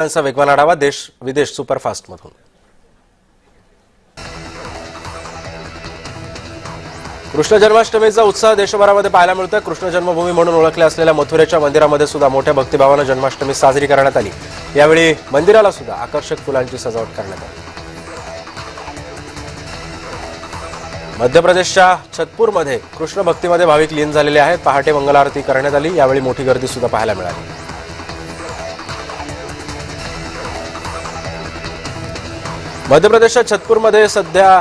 वेगवान आढावा देश विदेश सुपरफास्ट मधून। कृष्ण जन्माष्टमीचा उत्साह देशभरामध्ये पाहायला मिळतोय। कृष्ण जन्मभूमी म्हणून ओळखले असलेल्या मथुरेच्या मंदिरामध्ये सुद्धा मोठ्या भक्तिभावाने जन्माष्टमी साजरी करण्यात आली। यावेळी मंदिराला सुद्धा आकर्षक फुलांची सजावट करण्यात आली। मध्य प्रदेशच्या छतपूरमध्ये कृष्ण भक्तीमध्ये भाविक लीन झालेले आहेत। पहाटे मंगल आरती करण्यात आली। यावेळी मोठी गर्दी सुद्धा पाहायला मिळाली। मध्य प्रदेशच्या छतपूरमध्ये सध्या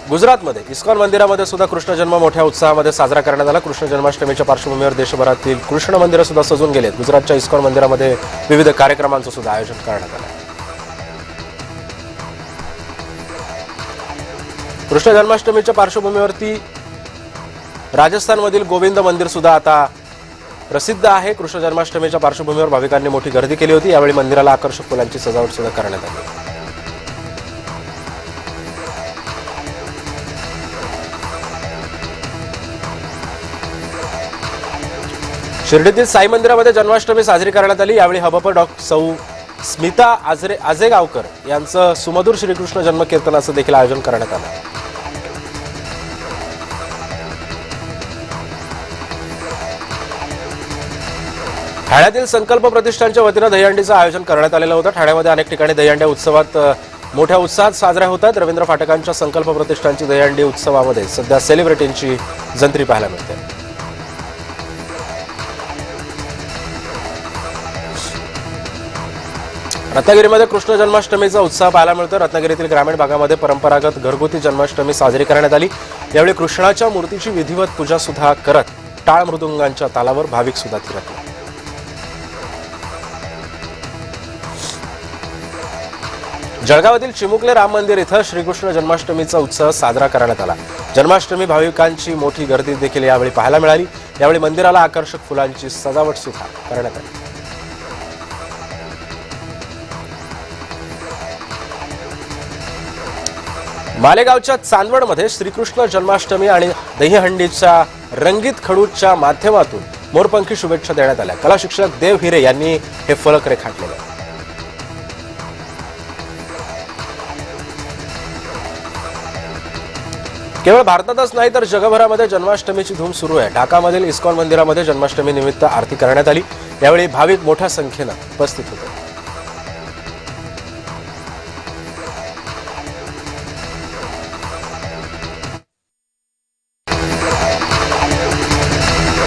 गुजरातमध्ये इस्कॉन मंदिरामध्ये सुद्धा कृष्ण जन्म मोठ्या उत्साहामध्ये साजरा करण्यात आला। कृष्ण जन्माष्टमीच्या पार्श्वभूमीवर देशभरातील कृष्ण मंदिरं सुद्धा सजून गेलेत। गुजरातच्या इस्कॉन मंदिरामध्ये विविध कार्यक्रमांचं सुद्धा आयोजन करण्यात आलं। कृष्ण जन्माष्टमीच्या पार्श्वभूमीवरती राजस्थानमधील गोविंद मंदिर सुद्धा आता प्रसिद्ध आहे। कृष्ण जन्माष्टमीच्या पार्श्वभूमीवर भाविकांनी मोठी गर्दी केली होती। यावेळी मंदिराला आकर्षक फुलांची सजावट सुद्धा करण्यात आली। शिर्डीतील साई मंदिरामध्ये जन्माष्टमी साजरी करण्यात आली। यावेळी हबप सौ स्मिता आजेगावकर यांचं सुमधुर श्रीकृष्ण जन्म कीर्तनाचं देखील आयोजन करण्यात आलं। ठाण्यातील संकल्प प्रतिष्ठानच्या वतीनं दहीहंडीचं आयोजन करण्यात आलेलं होतं। ठाण्यामध्ये अनेक ठिकाणी दहीहंड्या उत्सवात मोठ्या उत्साहात साजऱ्या होतात। रवींद्र फाटकांच्या संकल्प प्रतिष्ठानची दहीहंडी उत्सवामध्ये सध्या सेलिब्रिटींची जंत्री पाहायला मिळते। रत्नागिरीमध्ये कृष्ण जन्माष्टमीचा उत्साह पाहायला मिळतो। रत्नागिरीतील ग्रामीण भागामध्ये परंपरागत घरगुती जन्माष्टमी साजरी करण्यात आली। यावेळी कृष्णाच्या मूर्तीची विधिवत पूजा सुद्धा करत टाळ मृदुंगांच्या तालावर भाविक सुद्धा थिरकले। जळगावातील चिमुकले राम मंदिर इथं श्रीकृष्ण जन्माष्टमीचा उत्सव साजरा करण्यात आला। जन्माष्टमी भाविकांची मोठी गर्दी देखील यावेळी पाहायला मिळाली। यावेळी मंदिराला आकर्षक फुलांची सजावट सुद्धा करण्यात आली। मालेगावच्या चांदवडमध्ये श्रीकृष्ण जन्माष्टमी आणि दहीहंडीच्या रंगीत खडूच्या माध्यमातून मोरपंखी शुभेच्छा देण्यात आल्या। कला शिक्षक देव हिरे यांनी हे फलक रेखाटले। केवळ भारतातच नाही तर जगभरामध्ये जन्माष्टमीची धूम सुरू आहे। ढाकामधील इस्कॉन मंदिरामध्ये जन्माष्टमी निमित्त आरती करण्यात आली। यावेळी भाविक मोठ्या संख्येनं उपस्थित होते।